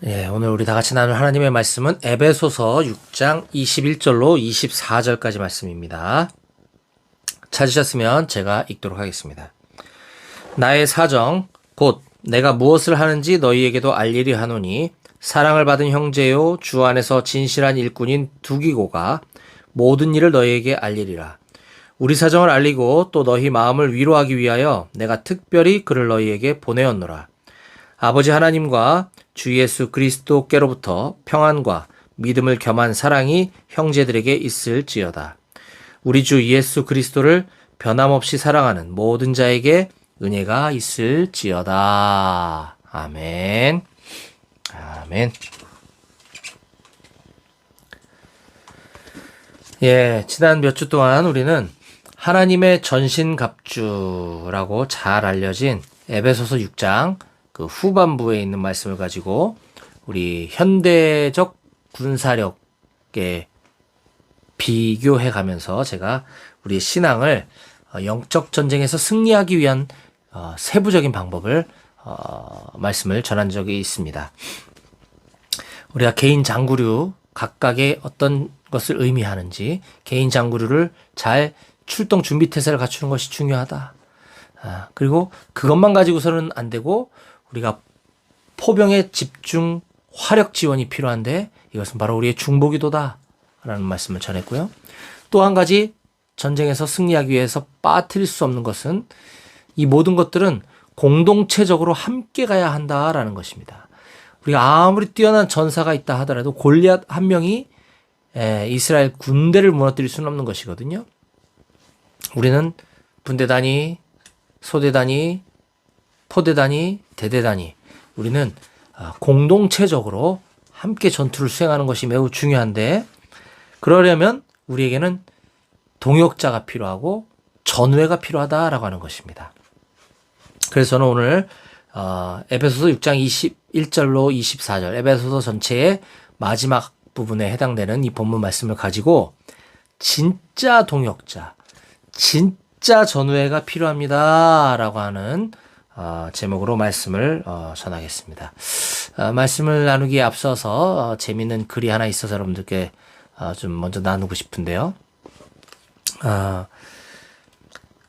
예, 오늘 우리 다 같이 나눌 하나님의 말씀은 에베소서 6장 21절로 24절까지 말씀입니다. 찾으셨으면 제가 읽도록 하겠습니다. 나의 사정 곧 내가 무엇을 하는지 너희에게도 알리리 하노니 사랑을 받은 형제요 주 안에서 진실한 일꾼인 두기고가 모든 일을 너희에게 알리리라. 우리 사정을 알리고 또 너희 마음을 위로하기 위하여 내가 특별히 그를 너희에게 보내었노라. 아버지 하나님과 주 예수 그리스도께로부터 평안과 믿음을 겸한 사랑이 형제들에게 있을지어다. 우리 주 예수 그리스도를 변함없이 사랑하는 모든 자에게 은혜가 있을지어다. 아멘. 아멘. 예, 지난 몇 주 동안 우리는 하나님의 전신갑주라고 잘 알려진 에베소서 6장 그 후반부에 있는 말씀을 가지고 우리 현대적 군사력에 비교해 가면서 제가 우리 신앙을 영적 전쟁에서 승리하기 위한 세부적인 방법을 말씀을 전한 적이 있습니다. 우리가 개인 장구류 각각의 어떤 것을 의미하는지 개인 장구류를 잘 출동 준비 태세를 갖추는 것이 중요하다. 그리고 그것만 가지고서는 안 되고 우리가 포병의 집중 화력 지원이 필요한데 이것은 바로 우리의 중보기도다 라는 말씀을 전했고요. 또 한 가지 전쟁에서 승리하기 위해서 빠뜨릴 수 없는 것은 이 모든 것들은 공동체적으로 함께 가야 한다라는 것입니다. 우리가 아무리 뛰어난 전사가 있다 하더라도 골리앗 한 명이 이스라엘 군대를 무너뜨릴 수는 없는 것이거든요. 우리는 분대 단위, 소대 단위, 포대 단위, 대대 단위 우리는 공동체적으로 함께 전투를 수행하는 것이 매우 중요한데 그러려면 우리에게는 동역자가 필요하고 전우회가 필요하다라고 하는 것입니다. 그래서 저는 오늘 에베소서 6장 21절로 24절 에베소서 전체의 마지막 부분에 해당되는 이 본문 말씀을 가지고 진짜 동역자, 진짜 전우회가 필요합니다라고 하는 제목으로 말씀을 전하겠습니다. 말씀을 나누기에 앞서서 재미있는 글이 하나 있어서 여러분들께 좀 먼저 나누고 싶은데요.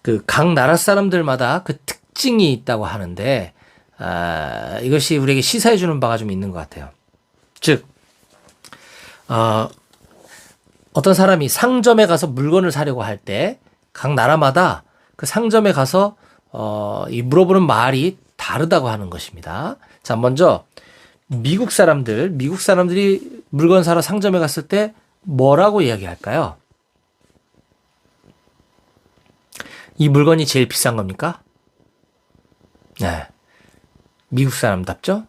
그 각 나라 사람들마다 그 특징이 있다고 하는데 이것이 우리에게 시사해 주는 바가 좀 있는 것 같아요. 즉 어떤 사람이 상점에 가서 물건을 사려고 할 때 각 나라마다 그 상점에 가서 이 물어보는 말이 다르다고 하는 것입니다. 자, 먼저 미국 사람들이 물건 사러 상점에 갔을 때 뭐라고 이야기할까요? 이 물건이 제일 비싼 겁니까? 네. 미국 사람답죠?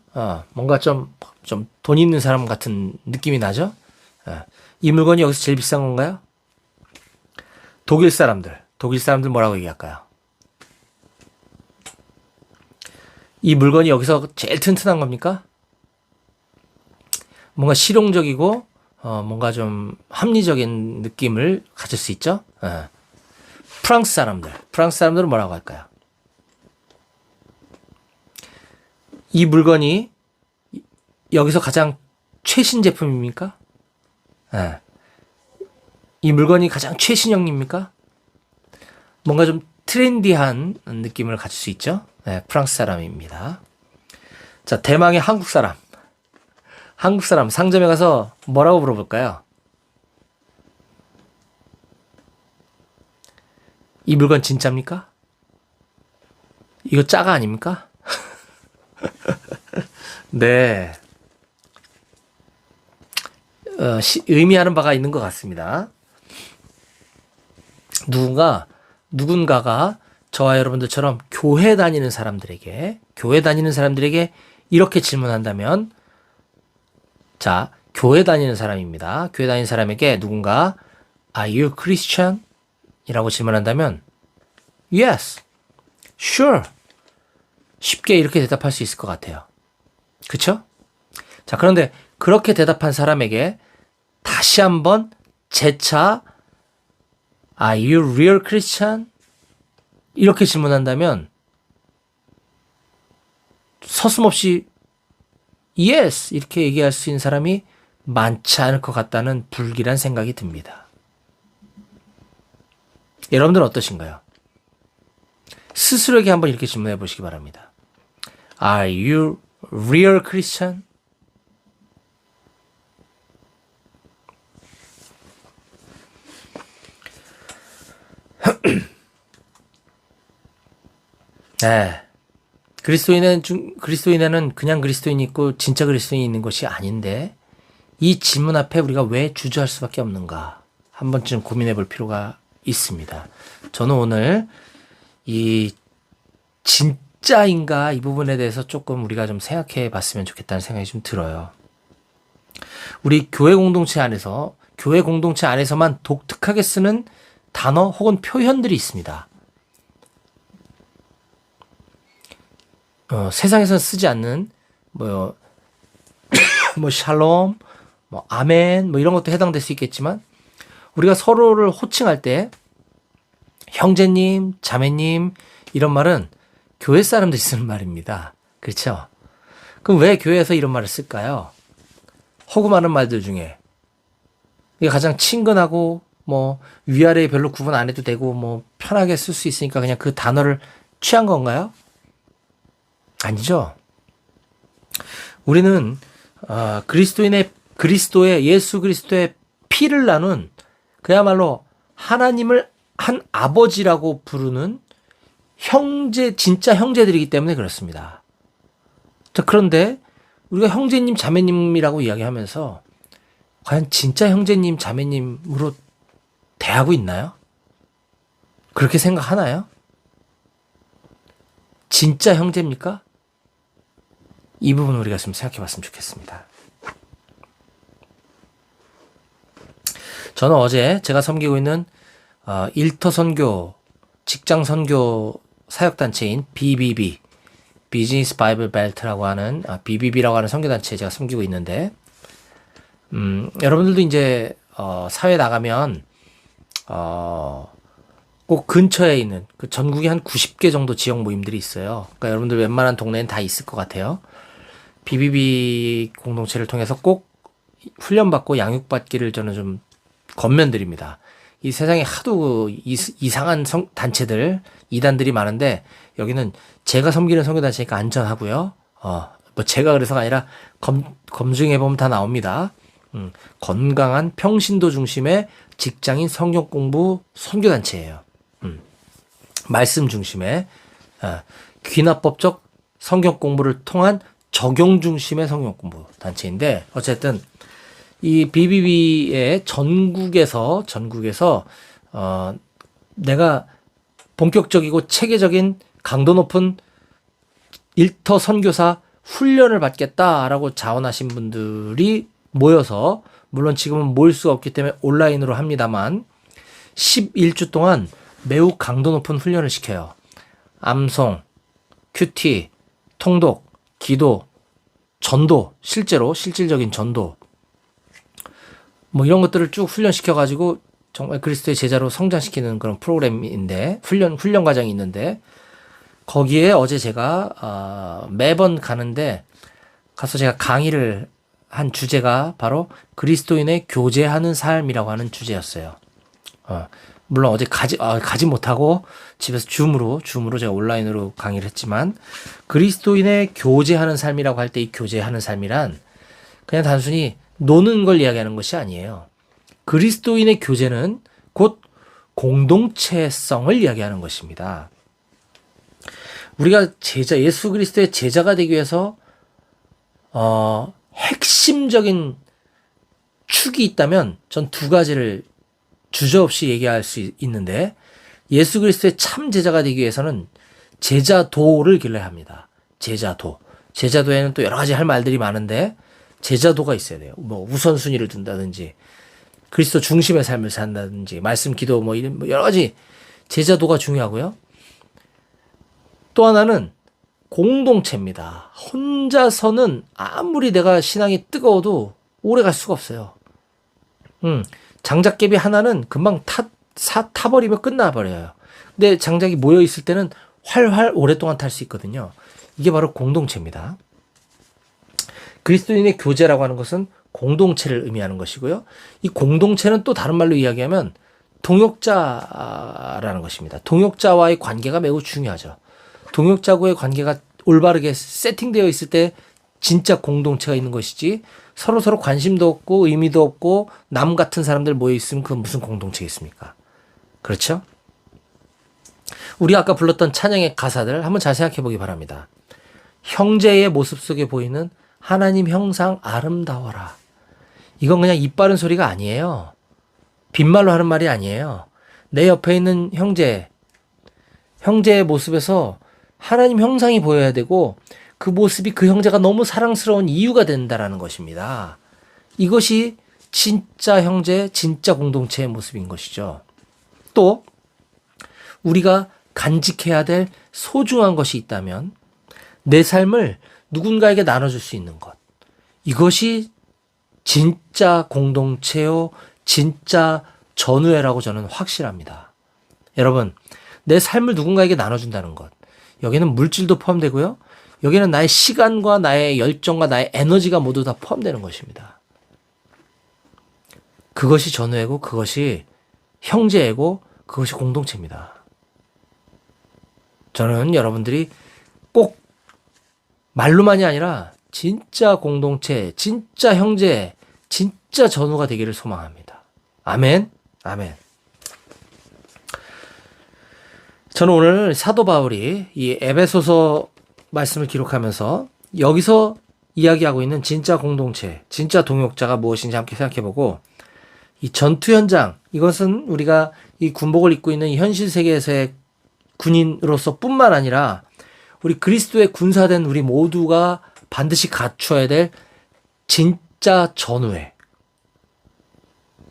뭔가 좀 돈 있는 사람 같은 느낌이 나죠? 이 물건이 여기서 제일 비싼 건가요? 독일 사람들 뭐라고 얘기할까요? 이 물건이 여기서 제일 튼튼한 겁니까? 뭔가 실용적이고 뭔가 좀 합리적인 느낌을 가질 수 있죠? 프랑스 사람들은 뭐라고 할까요? 이 물건이 여기서 가장 최신 제품입니까? 이 물건이 가장 최신형입니까? 뭔가 좀 트렌디한 느낌을 가질 수 있죠? 프랑스 사람입니다. 자, 대망의 한국 사람 상점에 가서 뭐라고 물어볼까요? 이 물건 진짜입니까? 이거 짜가 아닙니까? 네. 의미하는 바가 있는 것 같습니다. 누군가가 저와 여러분들처럼 교회 다니는 사람들에게 이렇게 질문한다면, 자, 교회 다니는 사람입니다. 교회 다니는 사람에게 누군가 Are you Christian? 이라고 질문한다면 Yes, sure. 쉽게 이렇게 대답할 수 있을 것 같아요. 그쵸? 자, 그런데 그렇게 대답한 사람에게 다시 한번 재차 Are you real Christian? 이렇게 질문한다면 서슴없이 yes 이렇게 얘기할 수 있는 사람이 많지 않을 것 같다는 불길한 생각이 듭니다. 여러분들은 어떠신가요? 스스로에게 한번 이렇게 질문해 보시기 바랍니다. Are you real Christian? 네. 그리스도인에는 그냥 그리스도인이 있고 진짜 그리스도인이 있는 것이 아닌데 이 질문 앞에 우리가 왜 주저할 수밖에 없는가 한 번쯤 고민해 볼 필요가 있습니다. 저는 오늘 이 진짜인가 이 부분에 대해서 조금 우리가 좀 생각해 봤으면 좋겠다는 생각이 좀 들어요. 우리 교회 공동체 안에서만 독특하게 쓰는 단어 혹은 표현들이 있습니다. 세상에서는 쓰지 않는 뭐 샬롬, 아멘 이런 것도 해당될 수 있겠지만 우리가 서로를 호칭할 때 형제님, 자매님 이런 말은 교회 사람들이 쓰는 말입니다. 그렇죠? 그럼 왜 교회에서 이런 말을 쓸까요? 허구많은 말들 중에 이게 가장 친근하고 위아래 별로 구분 안 해도 되고 편하게 쓸 수 있으니까 그냥 그 단어를 취한 건가요? 아니죠. 우리는 예수 그리스도의 피를 나눈 그야말로 하나님을 한 아버지라고 부르는 진짜 형제들이기 때문에 그렇습니다. 자, 그런데 우리가 형제님, 자매님이라고 이야기하면서 과연 진짜 형제님, 자매님으로 대하고 있나요? 그렇게 생각하나요? 진짜 형제입니까? 이 부분을 우리가 좀 생각해 봤으면 좋겠습니다. 저는 어제 제가 섬기고 있는 일터 선교, 직장 선교 사역단체인 BBB, 비즈니스 바이블 벨트라고 하는, BBB라고 하는 선교단체에 제가 섬기고 있는데, 여러분들도 이제, 사회 나가면, 꼭 근처에 있는, 전국에 한 90개 정도 지역 모임들이 있어요. 그러니까 여러분들 웬만한 동네엔 다 있을 것 같아요. BBB 공동체를 통해서 꼭 훈련받고 양육받기를 저는 좀 권면드립니다. 이 세상에 하도 이상한 단체들, 이단들이 많은데 여기는 제가 섬기는 선교단체니까 안전하고요. 제가 그래서가 아니라 검증해보면 다 나옵니다. 건강한 평신도 중심의 직장인 성경 공부 선교단체예요. 말씀 중심의 귀납법적 성경 공부를 통한 적용 중심의 성경 공부 단체인데 어쨌든 이 BBB의 전국에서 내가 본격적이고 체계적인 강도 높은 일터 선교사 훈련을 받겠다라고 자원하신 분들이 모여서 물론 지금은 모일 수가 없기 때문에 온라인으로 합니다만 11주 동안 매우 강도 높은 훈련을 시켜요. 암송, 큐티, 통독, 기도, 전도, 실질적인 전도 이런 것들을 쭉 훈련시켜가지고 정말 그리스도의 제자로 성장시키는 그런 프로그램인데 훈련 과정이 있는데 거기에 어제 제가 매번 가는데 가서 제가 강의를 한 주제가 바로 그리스도인의 교제하는 삶이라고 하는 주제였어요. 물론 어제 가지 못하고 집에서 줌으로 제가 온라인으로 강의를 했지만 그리스도인의 교제하는 삶이라고 할 때 이 교제하는 삶이란 그냥 단순히 노는 걸 이야기하는 것이 아니에요. 그리스도인의 교제는 곧 공동체성을 이야기하는 것입니다. 우리가 예수 그리스도의 제자가 되기 위해서 핵심적인 축이 있다면 전 두 가지를 주저없이 얘기할 수 있는데 예수 그리스도의 참 제자가 되기 위해서는 제자도를 길러야 합니다. 제자도에는 또 여러 가지 할 말들이 많은데 제자도가 있어야 돼요. 우선순위를 둔다든지 그리스도 중심의 삶을 산다든지 말씀 기도 여러 가지 제자도가 중요하고요. 또 하나는 공동체입니다. 혼자서는 아무리 내가 신앙이 뜨거워도 오래 갈 수가 없어요. 장작개비 하나는 금방 타버리면 끝나버려요. 근데 장작이 모여 있을 때는 활활 오랫동안 탈 수 있거든요. 이게 바로 공동체입니다. 그리스도인의 교제라고 하는 것은 공동체를 의미하는 것이고요. 이 공동체는 또 다른 말로 이야기하면 동역자라는 것입니다. 동역자와의 관계가 매우 중요하죠. 동역자와의 관계가 올바르게 세팅되어 있을 때 진짜 공동체가 있는 것이지, 서로서로 관심도 없고 의미도 없고 남 같은 사람들 모여 있으면 그건 무슨 공동체겠습니까? 그렇죠? 우리 아까 불렀던 찬양의 가사들 한번 잘 생각해 보기 바랍니다. 형제의 모습 속에 보이는 하나님 형상 아름다워라. 이건 그냥 입 바른 소리가 아니에요. 빈말로 하는 말이 아니에요. 내 옆에 있는 형제의 모습에서 하나님 형상이 보여야 되고, 그 모습이 그 형제가 너무 사랑스러운 이유가 된다라는 것입니다. 이것이 진짜 형제, 진짜 공동체의 모습인 것이죠. 또 우리가 간직해야 될 소중한 것이 있다면 내 삶을 누군가에게 나눠줄 수 있는 것. 이것이 진짜 공동체요, 진짜 전우회라고 저는 확실합니다. 여러분, 내 삶을 누군가에게 나눠준다는 것. 여기는 물질도 포함되고요. 여기는 나의 시간과 나의 열정과 나의 에너지가 모두 다 포함되는 것입니다. 그것이 전우회고, 그것이 형제애고, 그것이 공동체입니다. 저는 여러분들이 꼭 말로만이 아니라 진짜 공동체, 진짜 형제, 진짜 전우가 되기를 소망합니다. 아멘. 아멘. 저는 오늘 사도 바울이 이 에베소서 말씀을 기록하면서 여기서 이야기하고 있는 진짜 공동체, 진짜 동역자가 무엇인지 함께 생각해보고, 이 전투 현장, 이것은 우리가 이 군복을 입고 있는 현실 세계에서의 군인으로서 뿐만 아니라 우리 그리스도의 군사된 우리 모두가 반드시 갖춰야 될 진짜 전우회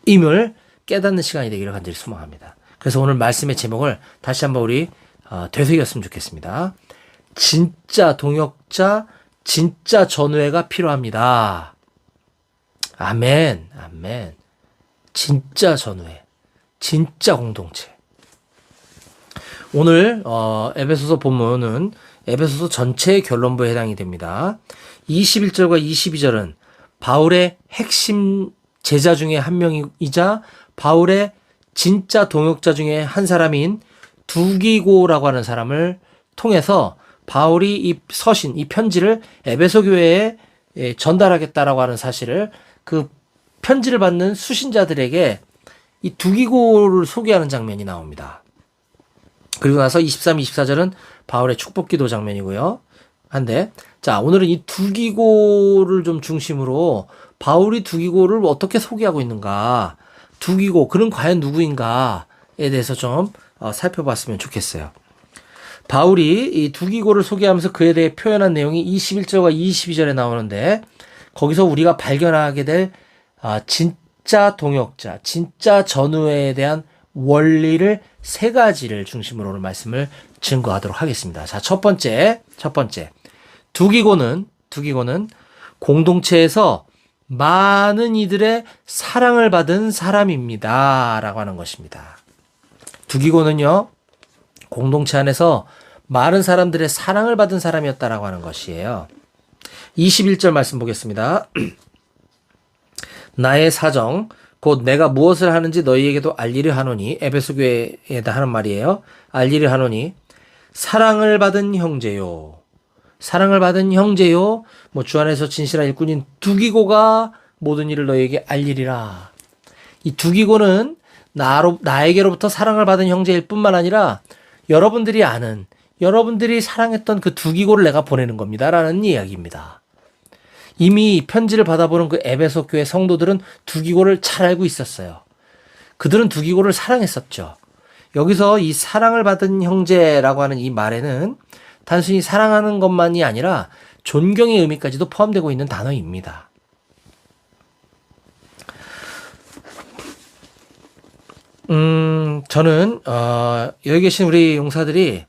임을 깨닫는 시간이 되기를 간절히 소망합니다. 그래서 오늘 말씀의 제목을 다시 한번 우리 되새겼으면 좋겠습니다. 진짜 동역자, 진짜 전우회가 필요합니다. 아멘, 아멘. 진짜 전우회, 진짜 공동체. 오늘 에베소서 본문은 에베소서 전체의 결론부에 해당이 됩니다. 21절과 22절은 바울의 핵심 제자 중에 한 명이자 바울의 진짜 동역자 중에 한 사람인 두기고라고 하는 사람을 통해서 바울이 이 서신, 이 편지를 에베소 교회에 전달하겠다라고 하는 사실을, 그 편지를 받는 수신자들에게 이 두기고를 소개하는 장면이 나옵니다. 그리고 나서 23, 24절은 바울의 축복기도 장면이고요. 한데, 자, 오늘은 이 두기고를 좀 중심으로 바울이 두기고를 어떻게 소개하고 있는가, 두기고, 그는 과연 누구인가에 대해서 좀 살펴봤으면 좋겠어요. 바울이 이 두기고를 소개하면서 그에 대해 표현한 내용이 21절과 22절에 나오는데, 거기서 우리가 발견하게 될 진짜 동역자, 진짜 전우회에 대한 원리를 세 가지를 중심으로 오늘 말씀을 증거하도록 하겠습니다. 자, 첫 번째. 두기고는 공동체에서 많은 이들의 사랑을 받은 사람입니다. 라고 하는 것입니다. 두기고는요, 공동체 안에서 많은 사람들의 사랑을 받은 사람이었다라고 하는 것이에요. 21절 말씀 보겠습니다. 나의 사정, 곧 내가 무엇을 하는지 너희에게도 알리려 하노니, 에베소 교회에다 하는 말이에요. 알리려 하노니, 사랑을 받은 형제요. 뭐 주 안에서 진실한 일꾼인 두기고가 모든 일을 너희에게 알리리라. 이 두기고는 나에게로부터 사랑을 받은 형제일 뿐만 아니라 여러분들이 아는, 여러분들이 사랑했던 그 두기고를 내가 보내는 겁니다. 라는 이야기입니다. 이미 편지를 받아보는 그 에베소 교회 성도들은 두기고를 잘 알고 있었어요. 그들은 두기고를 사랑했었죠. 여기서 이 사랑을 받은 형제라고 하는 이 말에는 단순히 사랑하는 것만이 아니라 존경의 의미까지도 포함되고 있는 단어입니다. 저는 여기 계신 우리 용사들이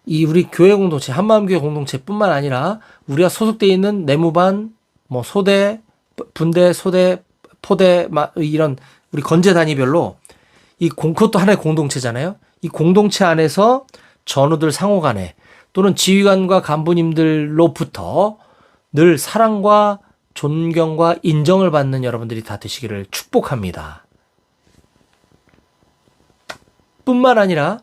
이 우리 교회 공동체, 한마음교회 공동체뿐만 아니라 우리가 소속되어 있는 내무반, 뭐 소대, 분대, 소대, 포대, 이런 우리 건재 단위별로 그것도 하나의 공동체잖아요. 이 공동체 안에서 전우들 상호 간에 또는 지휘관과 간부님들로부터 늘 사랑과 존경과 인정을 받는 여러분들이 다 되시기를 축복합니다. 뿐만 아니라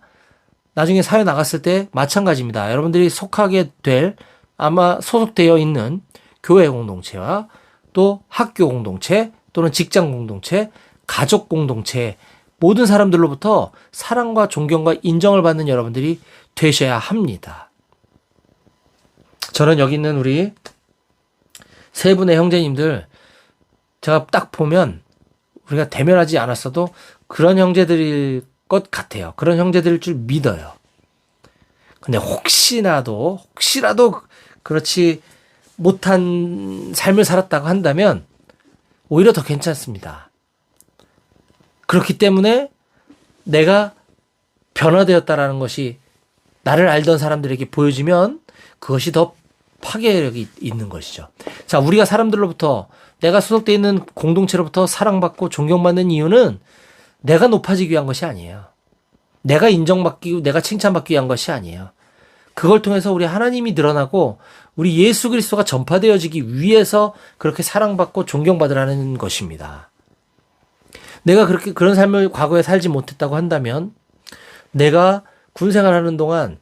나중에 사회 나갔을 때 마찬가지입니다. 여러분들이 속하게 될 아마 소속되어 있는 교회 공동체와 또 학교 공동체 또는 직장 공동체, 가족 공동체 모든 사람들로부터 사랑과 존경과 인정을 받는 여러분들이 되셔야 합니다. 저는 여기 있는 우리 세 분의 형제님들 제가 딱 보면 우리가 대면하지 않았어도 그런 형제들일 것 같아요. 그런 형제들일 줄 믿어요. 근데 혹시라도 그렇지 못한 삶을 살았다고 한다면 오히려 더 괜찮습니다. 그렇기 때문에 내가 변화되었다라는 것이 나를 알던 사람들에게 보여지면 그것이 더 파괴력이 있는 것이죠. 자, 우리가 사람들로부터 내가 소속되어 있는 공동체로부터 사랑받고 존경받는 이유는 내가 높아지기 위한 것이 아니에요. 내가 인정받기, 내가 칭찬받기 위한 것이 아니에요. 그걸 통해서 우리 하나님이 드러나고 우리 예수 그리스도가 전파되어지기 위해서 그렇게 사랑받고 존경받으라는 것입니다. 내가 그런 삶을 과거에 살지 못했다고 한다면 내가 군생활하는 동안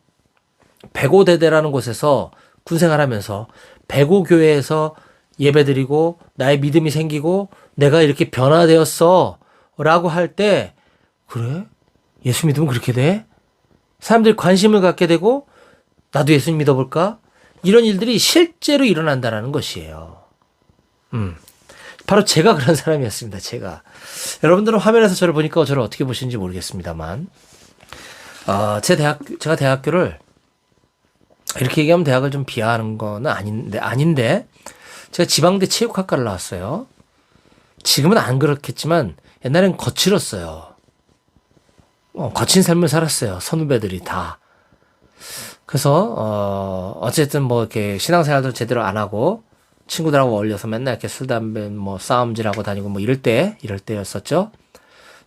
백오대대라는 곳에서 군생활하면서 백오교회에서 예배드리고 나의 믿음이 생기고 내가 이렇게 변화되었어 라고 할 때 그래? 예수 믿으면 그렇게 돼? 사람들이 관심을 갖게 되고 나도 예수님 믿어볼까? 이런 일들이 실제로 일어난다는 것이에요. 바로 제가 그런 사람이었습니다. 제가. 여러분들은 화면에서 저를 보니까 저를 어떻게 보시는지 모르겠습니다만 제가 대학교를 이렇게 얘기하면 대학을 좀 비하하는 건 아닌데 제가 지방대 체육학과를 나왔어요. 지금은 안 그렇겠지만 옛날엔 거칠었어요. 거친 삶을 살았어요. 선후배들이 다. 그래서 어쨌든 뭐 이렇게 신앙생활도 제대로 안 하고 친구들하고 어울려서 맨날 이렇게 술 담배 뭐 싸움질하고 다니고 뭐 이럴 때였었죠.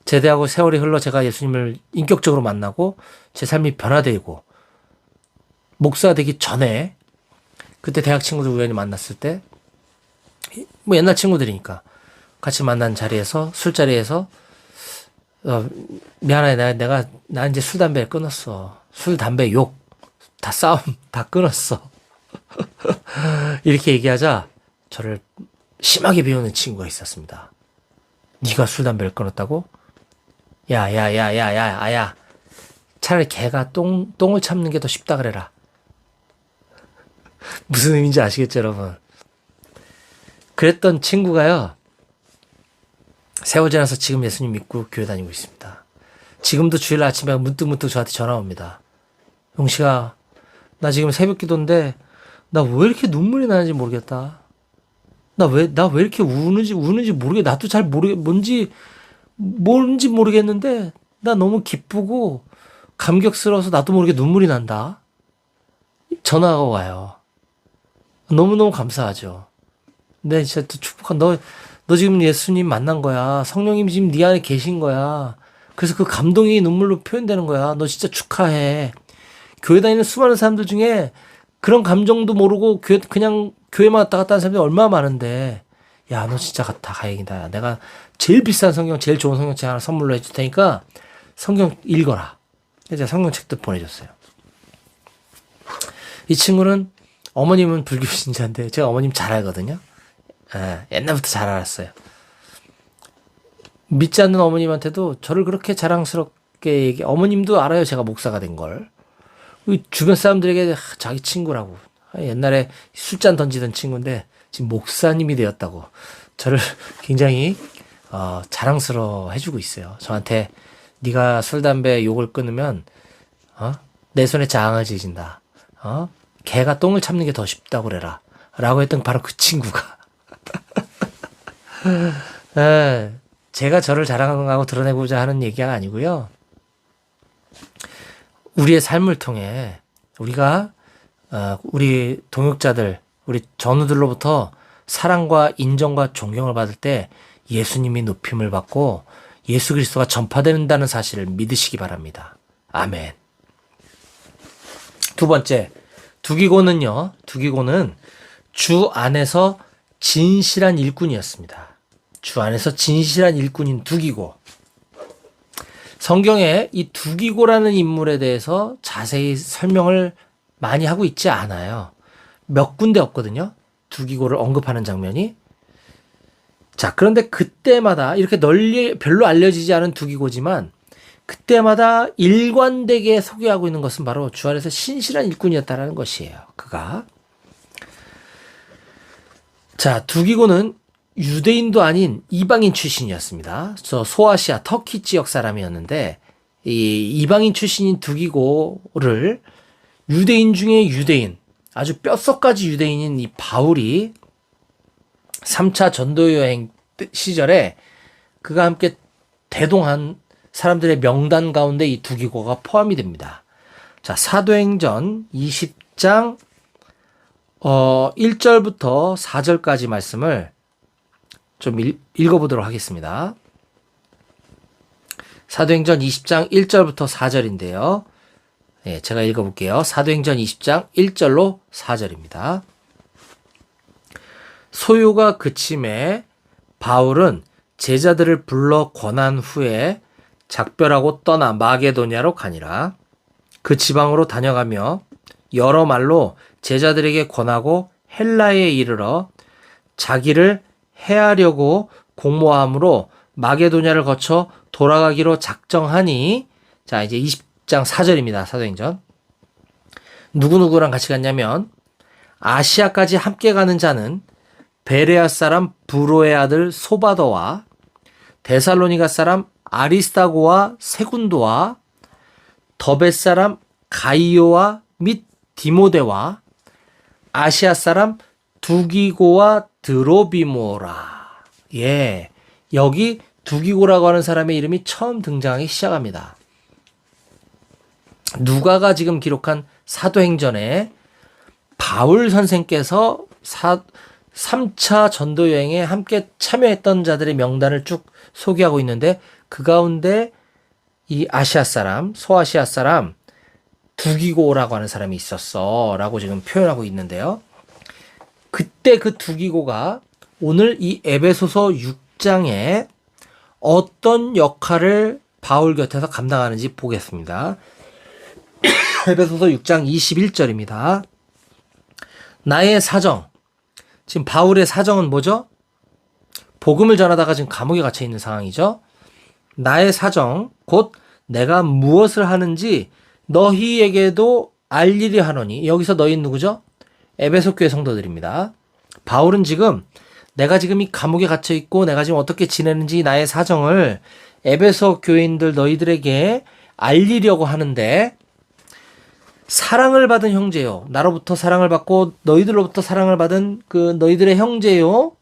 제대하고 세월이 흘러 제가 예수님을 인격적으로 만나고 제 삶이 변화되고 목사가 되기 전에 그때 대학 친구들 우연히 만났을 때 뭐 옛날 친구들이니까 같이 만난 자리에서 술자리에서 미안해 나 이제 술 담배 끊었어. 술 담배 욕 다 싸움 다 끊었어. 이렇게 얘기하자 저를 심하게 비우는 친구가 있었습니다. 네가 술 담배를 끊었다고? 야야야야야야 차라리 개가 똥을 참는 게 더 쉽다 그래라. 무슨 의미인지 아시겠죠, 여러분? 그랬던 친구가요. 세월 지나서 지금 예수님 믿고 교회 다니고 있습니다. 지금도 주일 아침에 문득문득 저한테 전화 옵니다. 용식아, 나 지금 새벽 기도인데 나 왜 이렇게 눈물이 나는지 모르겠다. 나 왜 이렇게 우는지 모르겠. 나도 잘 뭔지 모르겠는데 나 너무 기쁘고 감격스러워서 나도 모르게 눈물이 난다. 전화가 와요. 너무너무 감사하죠. 근데 진짜 또 축복한 너 지금 예수님 만난 거야. 성령님 지금 네 안에 계신 거야. 그래서 그 감동이 눈물로 표현되는 거야. 너 진짜 축하해. 교회 다니는 수많은 사람들 중에 그런 감정도 모르고 그냥 교회만 왔다 갔다 하는 사람들이 얼마나 많은데 야, 너 진짜 다행이다. 내가 제일 비싼 성경, 제일 좋은 성경책 하나 선물로 해줄 테니까 성경 읽어라. 제가 성경책도 보내줬어요. 이 친구는 어머님은 불교 신자인데 제가 어머님 잘 알거든요. 옛날부터 잘 알았어요. 믿지 않는 어머님한테도 저를 그렇게 자랑스럽게 어머님도 알아요. 제가 목사가 된 걸. 주변 사람들에게 자기 친구라고. 옛날에 술잔 던지던 친구인데 지금 목사님이 되었다고 저를 굉장히 자랑스러워 해주고 있어요. 저한테 네가 술 담배 욕을 끊으면 내 손에 장을 지진다. 개가 똥을 참는 게 더 쉽다고 그래라. 라고 했던 바로 그 친구가 제가 저를 자랑하고 드러내고자 하는 얘기가 아니고요. 우리의 삶을 통해 우리가 우리 동역자들, 우리 전우들로부터 사랑과 인정과 존경을 받을 때 예수님이 높임을 받고 예수 그리스도가 전파된다는 사실을 믿으시기 바랍니다. 아멘. 두 번째, 두기고는 주 안에서 진실한 일꾼이었습니다. 주 안에서 진실한 일꾼인 두기고. 성경에 이 두기고라는 인물에 대해서 자세히 설명을 많이 하고 있지 않아요. 몇 군데 없거든요. 두기고를 언급하는 장면이. 자, 그런데 그때마다 이렇게 널리 별로 알려지지 않은 두기고지만 그때마다 일관되게 소개하고 있는 것은 바로 주 안에서 신실한 일꾼이었다는 것이에요. 그가. 자, 두기고는 유대인도 아닌 이방인 출신이었습니다. 저 소아시아 터키 지역 사람이었는데 이 이방인 출신인 두기고를 유대인 중에 유대인, 아주 뼛속까지 유대인인 이 바울이 3차 전도 여행 시절에 그가 함께 대동한 사람들의 명단 가운데 이 두기고가 포함이 됩니다. 자, 사도행전 20장 1절부터 4절까지 말씀을 좀 읽어보도록 하겠습니다. 사도행전 20장 1절부터 4절인데요. 네, 제가 읽어볼게요. 사도행전 20장 1절로 4절입니다. 소요가 그침에 바울은 제자들을 불러 권한 후에 작별하고 떠나 마게도냐로 가니라. 그 지방으로 다녀가며 여러 말로 제자들에게 권하고 헬라에 이르러 자기를 해하려고 공모함으로 마게도냐를 거쳐 돌아가기로 작정하니. 자, 이제 20장 4절입니다. 사도행전. 누구누구랑 같이 갔냐면 아시아까지 함께 가는 자는 베레아 사람 브로의 아들 소바더와 데살로니가 사람 아리스타고와 세군도와 더베 사람 가이오와 및 디모데와 아시아 사람 두기고와 드로비모라. 예, 여기 두기고라고 하는 사람의 이름이 처음 등장하기 시작합니다. 누가가 지금 기록한 사도행전에 바울 선생께서 3차 전도 여행에 함께 참여했던 자들의 명단을 쭉 소개하고 있는데 그 가운데 이 아시아 사람, 소아시아 사람 두기고라고 하는 사람이 있었어 라고 지금 표현하고 있는데요. 그때 그 두기고가 오늘 이 에베소서 6장에 어떤 역할을 바울 곁에서 감당하는지 보겠습니다. 에베소서 6장 21절입니다. 나의 사정. 지금 바울의 사정은 뭐죠? 복음을 전하다가 지금 감옥에 갇혀 있는 상황이죠. 나의 사정, 곧 내가 무엇을 하는지 너희에게도 알리리 하노니. 여기서 너희는 누구죠? 에베소 교회 성도들입니다. 바울은 지금 내가 지금 이 감옥에 갇혀 있고 내가 지금 어떻게 지내는지 나의 사정을 에베소 교인들 너희들에게 알리려고 하는데, 사랑을 받은 형제요, 나로부터 사랑을 받고 너희들로부터 사랑을 받은 그 너희들의 형제요,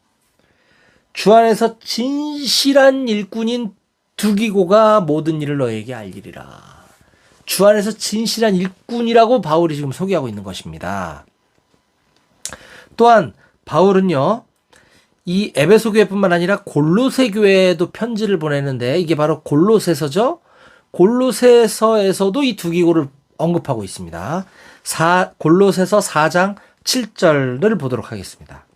주 안에서 진실한 일꾼인 두기고가 모든 일을 너희에게 알리리라. 주 안에서 진실한 일꾼이라고 바울이 지금 소개하고 있는 것입니다. 또한 바울은요, 이 에베소 교회뿐만 아니라 골로새 교회에도 편지를 보내는데 이게 바로 골로새서죠. 골로새서에서도 이 두기고를 언급하고 있습니다. 골로새서 4장 7절을 보도록 하겠습니다.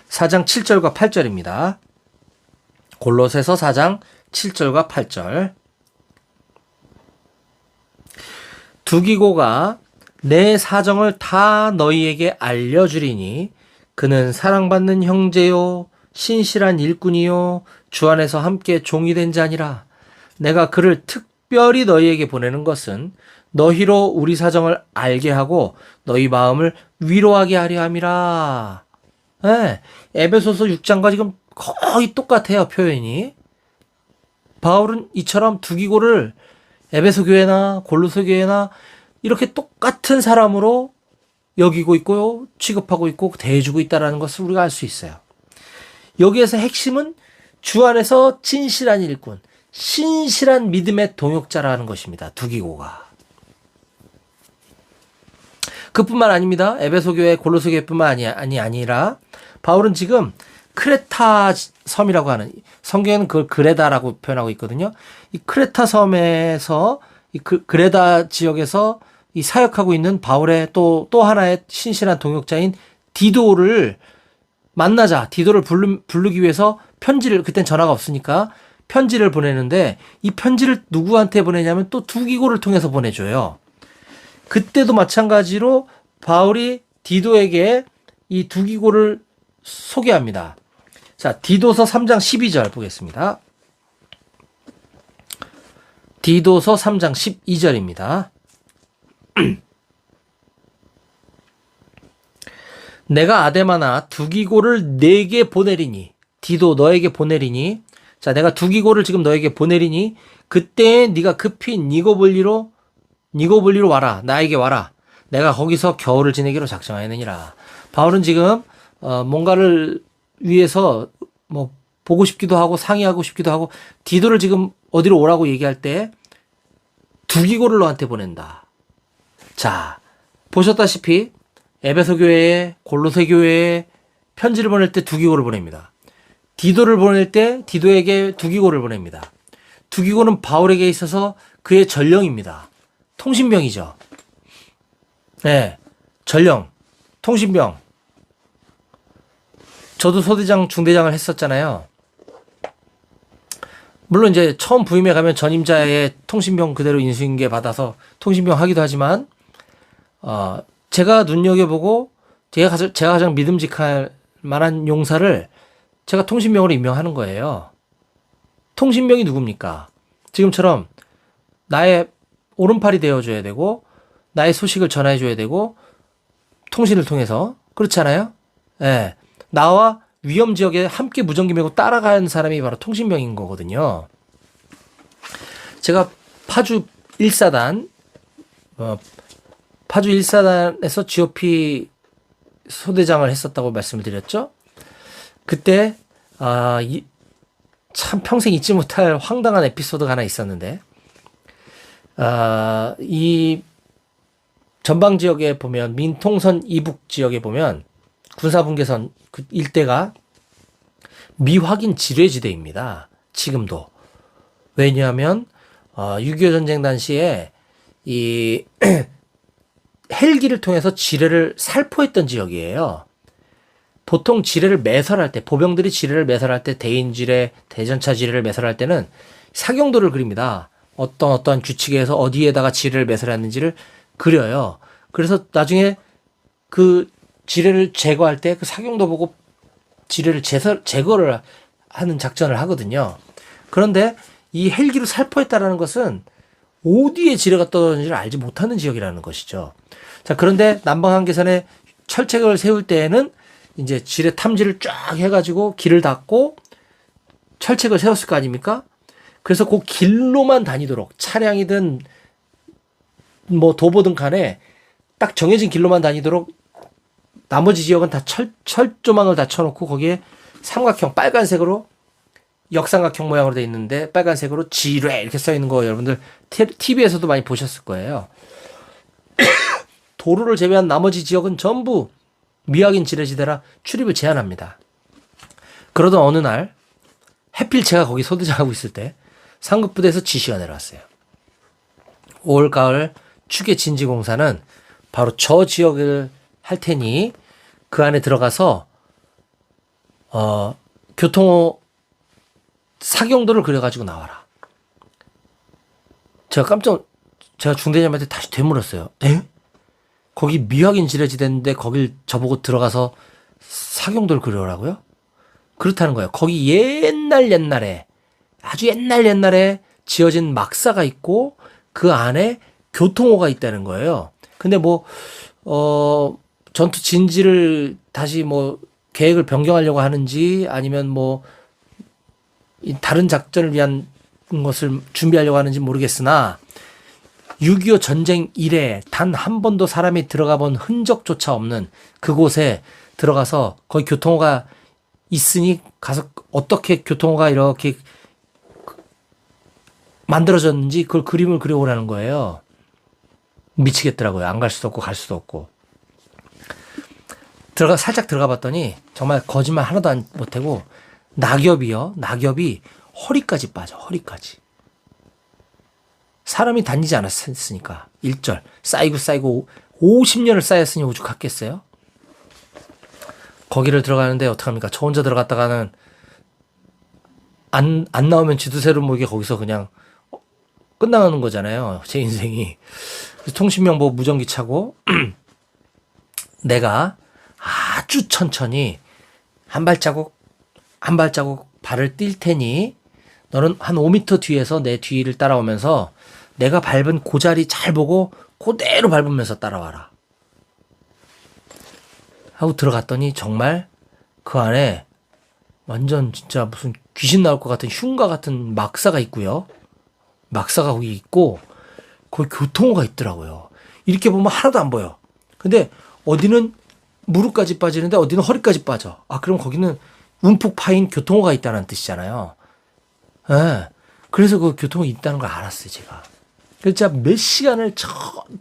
4장 7절과 8절입니다. 골로새서 4장 7절과 8절. 두기고가 내 사정을 다 너희에게 알려주리니 그는 사랑받는 형제요 신실한 일꾼이요 주 안에서 함께 종이 된 자니라. 내가 그를 특별히 너희에게 보내는 것은 너희로 우리 사정을 알게 하고 너희 마음을 위로하게 하려 함이라. 네, 에베소서 6장과 지금 거의 똑같아요, 표현이. 바울은 이처럼 두기고를 에베소 교회나 골로새 교회나 이렇게 똑같은 사람으로 여기고 있고요, 취급하고 있고 대해주고 있다는 것을 우리가 알 수 있어요. 여기에서 핵심은 주 안에서 진실한 일꾼, 신실한 믿음의 동역자라는 것입니다. 두기고가. 그뿐만 아닙니다. 에베소 교회, 골로새 교회뿐만 아니라 바울은 지금 크레타 섬이라고 하는, 성경에는 그걸 그레다라고 표현하고 있거든요. 이 크레타 섬에서, 이 그레다 지역에서 이 사역하고 있는 바울의 또 하나의 신실한 동역자인 디도를 만나자. 디도를 부르기 위해서 편지를, 그땐 전화가 없으니까 편지를 보내는데, 이 편지를 누구한테 보내냐면 또 두기고를 통해서 보내줘요. 그때도 마찬가지로 바울이 디도에게 이 두기고를 소개합니다. 자, 디도서 3장 12절 보겠습니다. 디도서 3장 12절입니다. 내가 아데마나 두기고를 내게 보내리니, 디도 너에게 보내리니, 자, 내가 두기고를 지금 너에게 보내리니 그때 네가 급히 니고볼리로 와라. 나에게 와라. 내가 거기서 겨울을 지내기로 작정하였느니라. 바울은 지금 뭔가를 위해서 뭐 보고 싶기도 하고 상의하고 싶기도 하고, 디도를 지금 어디로 오라고 얘기할 때 두기고를 너한테 보낸다. 자, 보셨다시피 에베소 교회에, 골로새 교회에 편지를 보낼 때 두기고를 보냅니다. 디도를 보낼 때 디도에게 두기고를 보냅니다. 두기고는 바울에게 있어서 그의 전령입니다. 통신병이죠. 네, 전령, 통신병. 저도 소대장, 중대장을 했었잖아요. 물론 이제 처음 부임해 가면 전임자의 통신병 그대로 인수인계 받아서 통신병 하기도 하지만, 제가 눈여겨보고 제가 가장 믿음직할 만한 용사를 제가 통신병으로 임명하는 거예요. 통신병이 누굽니까? 지금처럼 나의 오른팔이 되어줘야 되고, 나의 소식을 전해줘야 되고, 통신을 통해서. 그렇잖아요? 예. 나와 위험 지역에 함께 무전기 메고 따라가는 사람이 바로 통신병인 거거든요. 제가 파주 1사단, 파주 1사단에서 GOP 소대장을 했었다고 말씀을 드렸죠. 그때 참 평생 잊지 못할 황당한 에피소드가 하나 있었는데, 이 전방 지역에 보면, 민통선 이북 지역에 보면 군사분계선 그 일대가 미확인 지뢰지대입니다. 지금도. 왜냐하면 6.25 전쟁 당시에 이 헬기를 통해서 지뢰를 살포했던 지역이에요. 보통 지뢰를 매설할 때, 보병들이 지뢰를 매설할 때, 대인지뢰, 대전차 지뢰를 매설할 때는 사경도를 그립니다. 어떤 규칙에서 어디에다가 지뢰를 매설했는지를 그려요. 그래서 나중에 그 지뢰를 제거할 때 그 사경도 보고 지뢰를 제거를 하는 작전을 하거든요. 그런데 이 헬기로 살포했다라는 것은 어디에 지뢰가 떨어졌는지를 알지 못하는 지역이라는 것이죠. 자, 그런데 남방 한계선에 철책을 세울 때에는 이제 지뢰 탐지를 쫙 해가지고 길을 닫고 철책을 세웠을 거 아닙니까? 그래서 그 길로만 다니도록, 차량이든 뭐 도보든 간에 딱 정해진 길로만 다니도록 나머지 지역은 다 철조망을 다 쳐놓고 거기에 삼각형 빨간색으로, 역삼각형 모양으로 돼 있는데 빨간색으로 지뢰 이렇게 써 있는 거 여러분들 TV에서도 많이 보셨을 거예요. 도로를 제외한 나머지 지역은 전부 미확인 지뢰지대라 출입을 제한합니다. 그러던 어느 날 해필 제가 거기 소대장하고 있을 때 상급부대에서 지시가 내려왔어요. 올 가을 추계 진지공사는 바로 저 지역을 할 테니 그 안에 들어가서 교통호 사경도를 그려가지고 나와라. 제가 중대장한테 다시 되물었어요. 에? 거기 미확인 지뢰지대인데 거길 저보고 들어가서 사경도를 그려라고요? 그렇다는 거예요. 거기 옛날에 아주 옛날에 지어진 막사가 있고 그 안에 교통호가 있다는 거예요. 근데 뭐 전투 진지를 다시 뭐 계획을 변경하려고 하는지 아니면 뭐 다른 작전을 위한 것을 준비하려고 하는지 모르겠으나 6.25 전쟁 이래 단 한 번도 사람이 들어가 본 흔적조차 없는 그곳에 들어가서 거기 교통호가 있으니 가서 어떻게 교통호가 이렇게 만들어졌는지 그걸 그림을 그려오라는 거예요. 미치겠더라고요. 안 갈 수도 없고 갈 수도 없고. 살짝 들어가 봤더니 정말 거짓말 하나도 못하고 낙엽이 허리까지 빠져, 허리까지. 사람이 다니지 않았으니까. 1절. 쌓이고 50년을 쌓였으니 오죽하겠어요? 거기를 들어가는데 어떡합니까? 저 혼자 들어갔다가는 안 나오면 쥐두새로 모이게 거기서 그냥 끝나는 거잖아요. 제 인생이. 통신명보 무전기 차고 내가 아주 천천히 한 발자국 발을 뛸 테니 너는 한 5m 뒤에서 내 뒤를 따라오면서 내가 밟은 그 자리 잘 보고 그대로 밟으면서 따라와라. 하고 들어갔더니 정말 그 안에 완전 진짜 무슨 귀신 나올 것 같은 흉가 같은 막사가 있고요. 막사가 거기 있고 거기 교통호가 있더라고요. 이렇게 보면 하나도 안 보여. 근데 어디는 무릎까지 빠지는데 어디는 허리까지 빠져. 아, 그럼 거기는 움푹 파인 교통호가 있다는 뜻이잖아요. 예. 그래서 그 교통호 있다는 걸 알았어요, 제가. 그래서 진짜 몇 시간을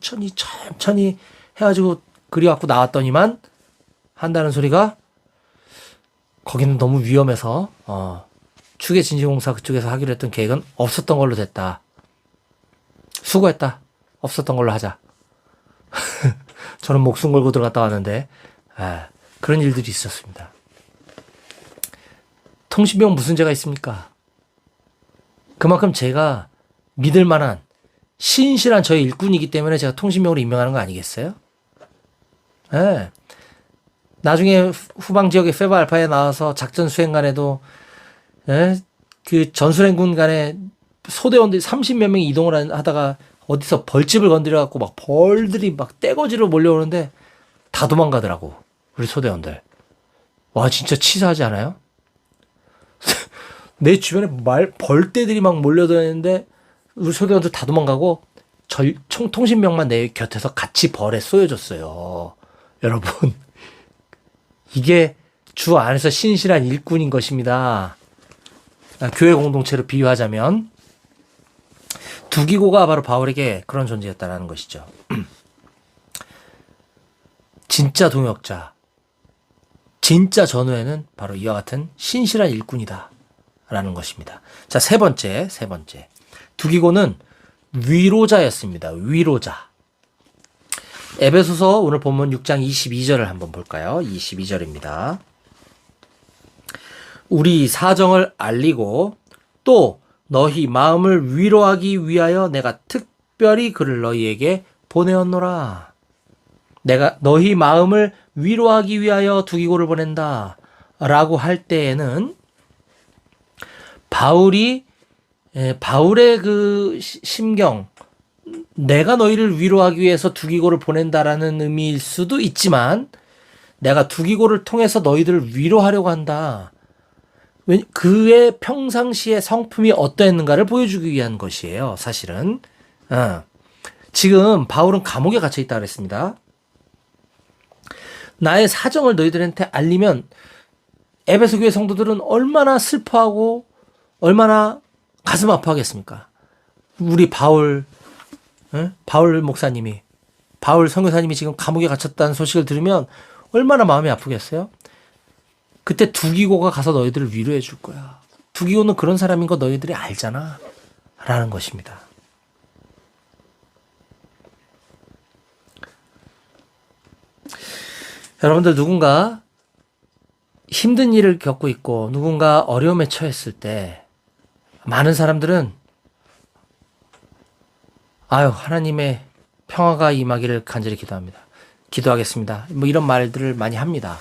천천히 해가지고 그리갖고 나왔더니만 한다는 소리가 거기는 너무 위험해서 추계진지공사 그쪽에서 하기로 했던 계획은 없었던 걸로 됐다. 수고했다. 없었던 걸로 하자. 저는 목숨 걸고 들어갔다 왔는데 그런 일들이 있었습니다. 통신병 무슨 죄가 있습니까? 그만큼 제가 믿을 만한 신실한 저의 일꾼이기 때문에 제가 통신병으로 임명하는 거 아니겠어요? 예. 나중에 후방 지역의 페바 알파에 나와서 작전 수행간에도 그 전술행군 간에 소대원들이 30몇 명이 이동을 하다가 어디서 벌집을 건드려 갖고 막 벌들이 막 떼거지로 몰려오는데 다 도망가더라고. 우리 소대원들. 와, 진짜 치사하지 않아요? 내 주변에 벌떼들이 막 몰려다니는데 우리 소대원들 다 도망가고 통신병만 내 곁에서 같이 벌에 쏘여줬어요. 여러분. 이게 주 안에서 신실한 일꾼인 것입니다. 교회 공동체로 비유하자면 두기고가 바로 바울에게 그런 존재였다는 것이죠. 진짜 동역자, 진짜 전우에는 바로 이와 같은 신실한 일꾼이다 라는 것입니다. 자, 세 번째. 두기고는 위로자였습니다. 위로자. 에베소서 오늘 본문 6장 22절을 한번 볼까요? 22절입니다. 우리 사정을 알리고 또 너희 마음을 위로하기 위하여 내가 특별히 그를 너희에게 보내었노라. 내가 너희 마음을 위로하기 위하여 두기고를 보낸다 라고 할 때에는 바울의 그 심경, 내가 너희를 위로하기 위해서 두기고를 보낸다라는 의미일 수도 있지만 내가 두기고를 통해서 너희들을 위로하려고 한다. 그의 평상시의 성품이 어떠했는가를 보여주기 위한 것이에요. 사실은. 지금 바울은 감옥에 갇혀 있다 그랬습니다. 나의 사정을 너희들한테 알리면 에베소 교회 성도들은 얼마나 슬퍼하고 얼마나 가슴 아파하겠습니까? 우리 바울 목사님이, 바울 선교사님이 지금 감옥에 갇혔다는 소식을 들으면 얼마나 마음이 아프겠어요? 그때 두기고가 가서 너희들을 위로해 줄 거야. 두기고는 그런 사람인 거 너희들이 알잖아. 라는 것입니다. 여러분들 누군가 힘든 일을 겪고 있고 누군가 어려움에 처했을 때 많은 사람들은 하나님의 평화가 임하기를 간절히 기도합니다. 기도하겠습니다. 뭐 이런 말들을 많이 합니다.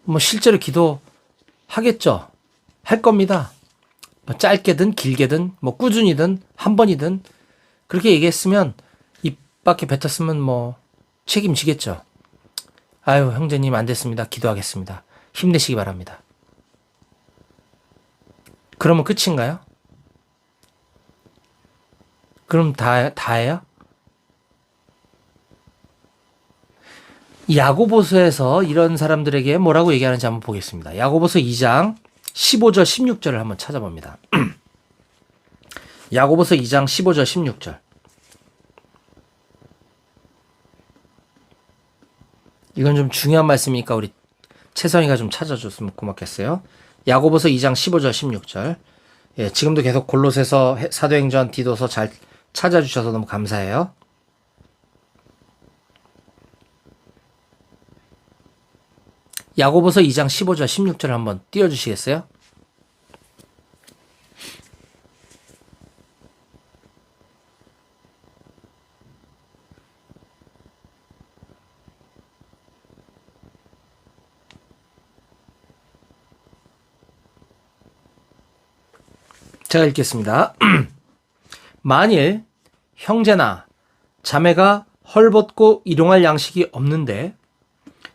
뭐 실제로 기도하겠죠. 할 겁니다. 뭐 짧게든 길게든 뭐 꾸준히든 한 번이든 그렇게 얘기했으면 입 밖에 뱉었으면 뭐 책임지겠죠. 형제님 안 됐습니다. 기도하겠습니다. 힘내시기 바랍니다. 그러면 끝인가요? 그럼 다예요? 야고보서에서 이런 사람들에게 뭐라고 얘기하는지 한번 보겠습니다. 야고보서 2장 15절 16절을 한번 찾아봅니다. 야고보서 2장 15절 16절. 이건 좀 중요한 말씀이니까 우리 채성이가 좀 찾아줬으면 고맙겠어요. 야고보서 2장 15절 16절. 예, 지금도 계속 골로새서, 사도행전, 디도서 잘 찾아주셔서 너무 감사해요. 야고보서 2장 15절 16절 한번 띄워주시겠어요? 제가 읽겠습니다. 만일 형제나 자매가 헐벗고 일용할 양식이 없는데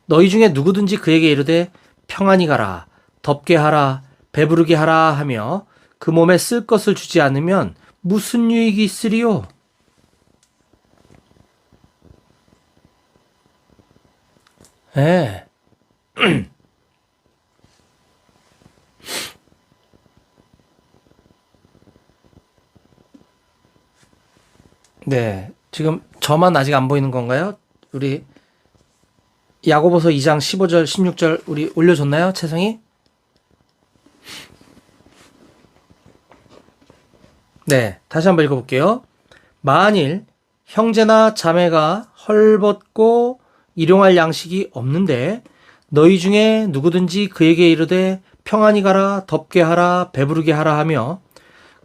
너희 중에 누구든지 그에게 이르되 평안히 가라, 덥게 하라, 배부르게 하라 하며 그 몸에 쓸 것을 주지 않으면 무슨 유익이 있으리요? 네. 네. 지금 저만 아직 안 보이는 건가요? 우리 야고보서 2장 15절, 16절 우리 올려줬나요? 채성이? 네. 다시 한번 읽어볼게요. 만일 형제나 자매가 헐벗고 일용할 양식이 없는데 너희 중에 누구든지 그에게 이르되 평안히 가라, 덥게 하라, 배부르게 하라 하며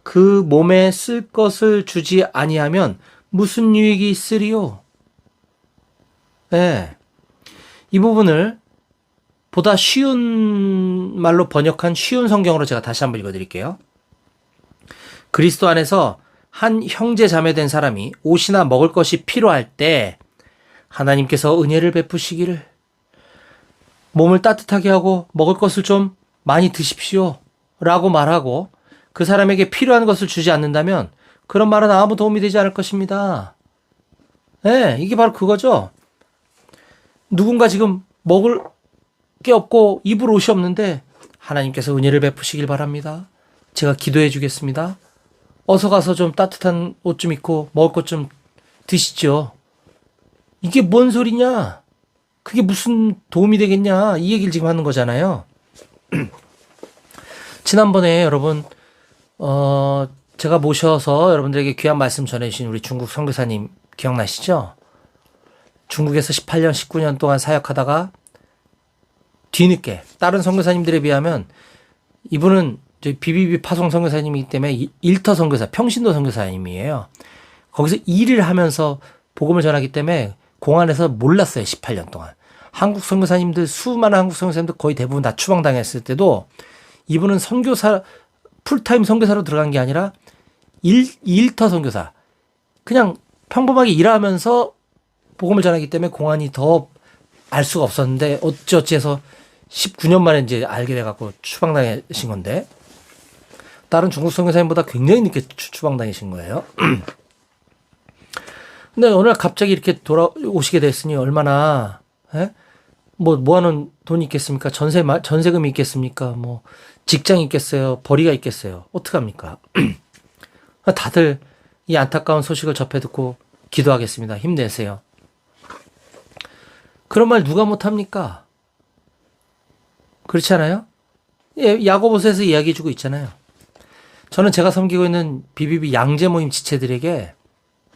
그 몸에 쓸 것을 주지 아니하면 무슨 유익이 있으리요? 네. 이 부분을 보다 쉬운 말로 번역한 쉬운 성경으로 제가 다시 한번 읽어드릴게요. 그리스도 안에서 한 형제 자매 된 사람이 옷이나 먹을 것이 필요할 때 하나님께서 은혜를 베푸시기를 몸을 따뜻하게 하고 먹을 것을 좀 많이 드십시오 라고 말하고 그 사람에게 필요한 것을 주지 않는다면 그런 말은 아무 도움이 되지 않을 것입니다. 네, 이게 바로 그거죠. 누군가 지금 먹을 게 없고 입을 옷이 없는데 하나님께서 은혜를 베푸시길 바랍니다. 제가 기도해 주겠습니다. 어서 가서 좀 따뜻한 옷 좀 입고 먹을 것 좀 드시죠. 이게 뭔 소리냐? 그게 무슨 도움이 되겠냐? 이 얘기를 지금 하는 거잖아요. 지난번에 여러분 제가 모셔서 여러분들에게 귀한 말씀 전해주신 우리 중국 선교사님 기억나시죠? 중국에서 18년, 19년 동안 사역하다가 뒤늦게 다른 선교사님들에 비하면 이분은 저희 비비비 파송 선교사님이기 때문에 일터 선교사, 평신도 선교사님이에요. 거기서 일을 하면서 복음을 전하기 때문에 공안에서 몰랐어요. 18년 동안. 한국 선교사님들, 수많은 한국 선교사님들 거의 대부분 다 추방당했을 때도 이분은 선교사, 풀타임 선교사로 들어간 게 아니라 일터 선교사. 그냥 평범하게 일하면서 복음을 전하기 때문에 공안이 더 알 수가 없었는데 어찌어찌해서 19년 만에 이제 알게 돼갖고 추방당하신 건데 다른 중국 선교사님보다 굉장히 늦게 추방당하신 거예요. 근데 어느 날 갑자기 이렇게 돌아오시게 됐으니 얼마나 뭐 하는 돈이 있겠습니까? 전세금이 있겠습니까? 뭐 직장이 있겠어요? 벌이가 있겠어요? 어떡합니까? 다들 이 안타까운 소식을 접해 듣고 기도하겠습니다. 힘내세요. 그런 말 누가 못합니까? 그렇지 않아요? 예, 야고보서에서 이야기해 주고 있잖아요. 저는 제가 섬기고 있는 비비비 양재 모임 지체들에게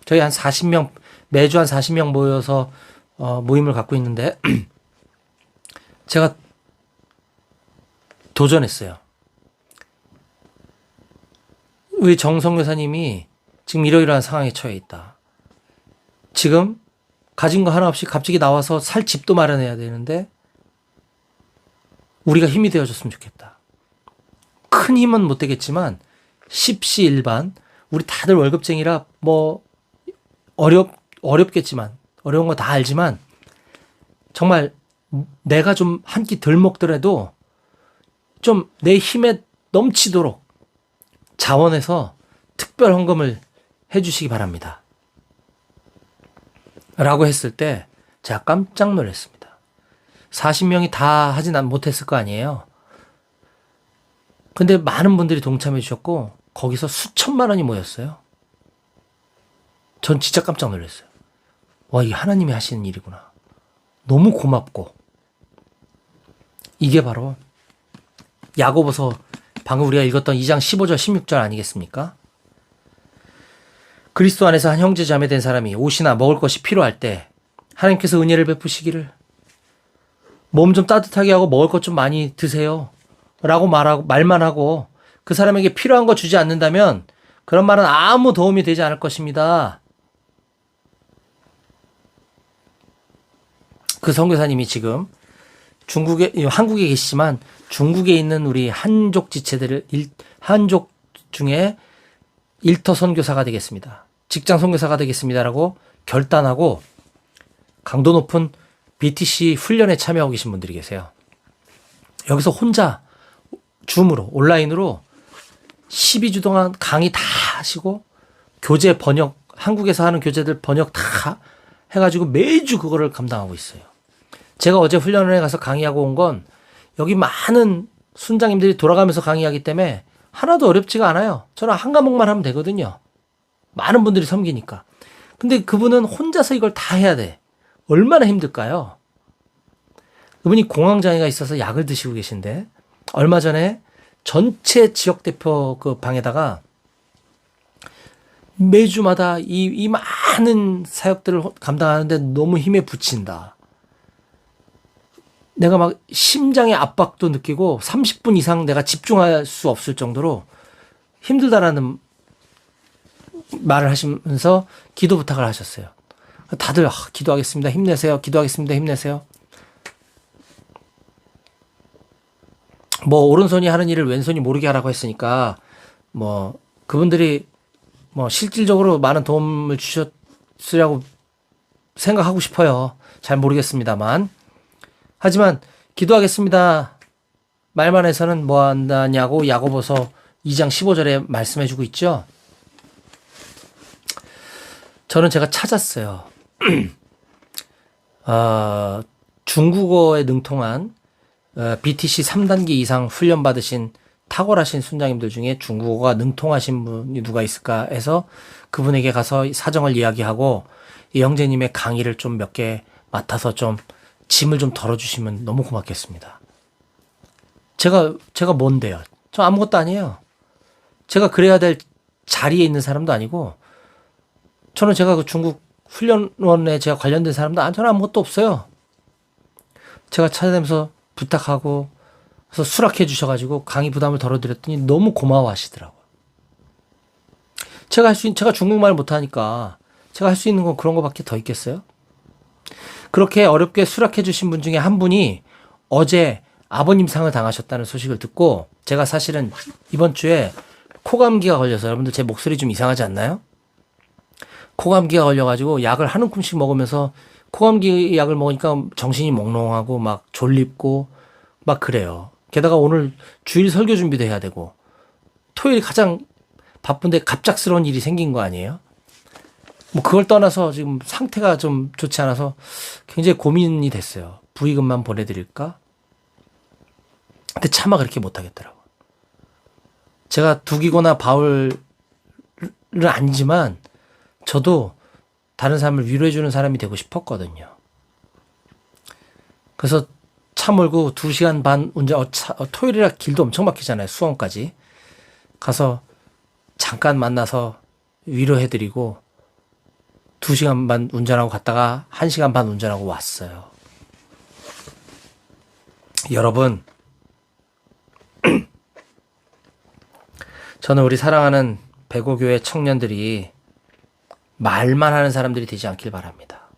저희 한 40명, 매주 한 40명 모여서 모임을 갖고 있는데 제가 도전했어요. 우리 정성 교사님이 지금 이러이러한 상황에 처해 있다. 지금 가진 거 하나 없이 갑자기 나와서 살 집도 마련해야 되는데 우리가 힘이 되어줬으면 좋겠다. 큰 힘은 못 되겠지만 십시일반 우리 다들 월급쟁이라 뭐 어렵겠지만 어려운 거 다 알지만 정말 내가 좀 한 끼 덜 먹더라도 좀 내 힘에 넘치도록 자원해서 특별 헌금을 해주시기 바랍니다. 라고 했을 때 제가 깜짝 놀랐습니다. 40명이 다 하진 못했을 거 아니에요. 근데 많은 분들이 동참해 주셨고 거기서 수천만 원이 모였어요. 전 진짜 깜짝 놀랐어요. 와, 이게 하나님이 하시는 일이구나. 너무 고맙고 이게 바로 야고보서 방금 우리가 읽었던 2장 15절 16절 아니겠습니까? 그리스도 안에서 한 형제 자매 된 사람이 옷이나 먹을 것이 필요할 때 하나님께서 은혜를 베푸시기를 몸 좀 따뜻하게 하고 먹을 것 좀 많이 드세요 라고 말만 하고 그 사람에게 필요한 거 주지 않는다면 그런 말은 아무 도움이 되지 않을 것입니다. 그 선교사님이 지금 한국에 계시지만 중국에 있는 우리 한족 중에 일터 선교사가 되겠습니다. 직장 선교사가 되겠습니다라고 결단하고 강도 높은 BTC 훈련에 참여하고 계신 분들이 계세요. 여기서 혼자 줌으로 온라인으로 12주 동안 강의 다 하시고 교재 번역 한국에서 하는 교재들 번역 다 해가지고 매주 그거를 감당하고 있어요. 제가 어제 훈련에 가서 강의하고 온 건 여기 많은 순장님들이 돌아가면서 강의하기 때문에 하나도 어렵지가 않아요. 저는 한 과목만 하면 되거든요. 많은 분들이 섬기니까. 근데 그분은 혼자서 이걸 다 해야 돼. 얼마나 힘들까요? 그분이 공황장애가 있어서 약을 드시고 계신데 얼마 전에 전체 지역 대표 그 방에다가 매주마다 이 많은 사역들을 감당하는데 너무 힘에 부친다. 내가 막 심장의 압박도 느끼고 30분 이상 내가 집중할 수 없을 정도로 힘들다라는 말을 하시면서 기도 부탁을 하셨어요. 다들 기도하겠습니다. 힘내세요. 기도하겠습니다. 힘내세요. 뭐 오른손이 하는 일을 왼손이 모르게 하라고 했으니까 뭐 그분들이 뭐 실질적으로 많은 도움을 주셨으라고 생각하고 싶어요. 잘 모르겠습니다만. 하지만 기도하겠습니다. 말만 해서는 뭐 한다냐고 야고보서 2장 15절에 말씀해주고 있죠. 저는 제가 찾았어요. 중국어에 능통한 BTC 3단계 이상 훈련 받으신 탁월하신 순장님들 중에 중국어가 능통하신 분이 누가 있을까 해서 그분에게 가서 사정을 이야기하고 이 형제님의 강의를 좀 몇 개 맡아서 좀 짐을 좀 덜어주시면 너무 고맙겠습니다. 제가 뭔데요? 저 아무것도 아니에요. 제가 그래야 될 자리에 있는 사람도 아니고 저는 제가 그 중국 훈련원에 제가 관련된 사람도 저는 아무것도 없어요. 제가 찾아다니면서 부탁하고 그래서 수락해 주셔가지고 강의 부담을 덜어드렸더니 너무 고마워하시더라고요. 제가 중국말 못하니까 제가 할 수 있는 건 그런 거밖에 더 있겠어요? 그렇게 어렵게 수락해 주신 분 중에 한 분이 어제 아버님 상을 당하셨다는 소식을 듣고 제가 사실은 이번 주에 코감기가 걸려서 여러분들 제 목소리 좀 이상하지 않나요? 코감기가 걸려가지고 약을 한 움큼씩 먹으면서 코감기 약을 먹으니까 정신이 몽롱하고 막 졸립고 막 그래요. 게다가 오늘 주일 설교 준비도 해야 되고 토요일이 가장 바쁜데 갑작스러운 일이 생긴 거 아니에요? 뭐 그걸 떠나서 지금 상태가 좀 좋지 않아서 굉장히 고민이 됐어요. 부의금만 보내드릴까? 근데 차마 그렇게 못하겠더라고. 제가 두기거나 바울은 아니지만 저도 다른 사람을 위로해주는 사람이 되고 싶었거든요. 그래서 차 몰고 2시간 반 운전, 토요일이라 길도 엄청 막히잖아요. 수원까지. 가서 잠깐 만나서 위로해드리고 2시간 반 운전하고 갔다가 1시간 반 운전하고 왔어요. 여러분, 저는 우리 사랑하는 백오교회 청년들이 말만 하는 사람들이 되지 않길 바랍니다.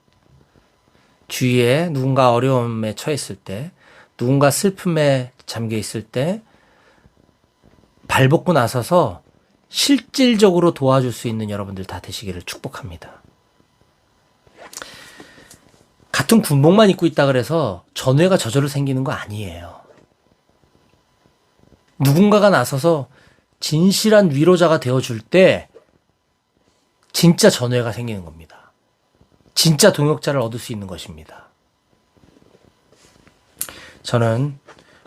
주위에 누군가 어려움에 처했을 때, 누군가 슬픔에 잠겨 있을 때 발벗고 나서서 실질적으로 도와줄 수 있는 여러분들 다 되시기를 축복합니다. 같은 군복만 입고 있다 그래서 전회가 저절로 생기는 거 아니에요. 누군가가 나서서 진실한 위로자가 되어줄 때 진짜 전회가 생기는 겁니다. 진짜 동역자를 얻을 수 있는 것입니다. 저는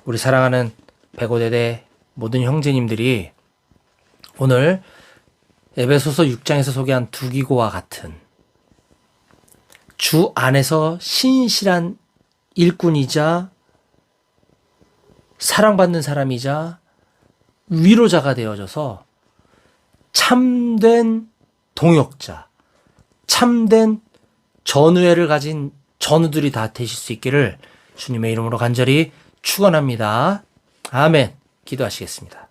우리 사랑하는 백오대대 모든 형제님들이 오늘 에베소서 6장에서 소개한 두기고와 같은 주 안에서 신실한 일꾼이자 사랑받는 사람이자 위로자가 되어져서 참된 동역자, 참된 전우회를 가진 전우들이 다 되실 수 있기를 주님의 이름으로 간절히 축원합니다. 아멘. 기도하시겠습니다.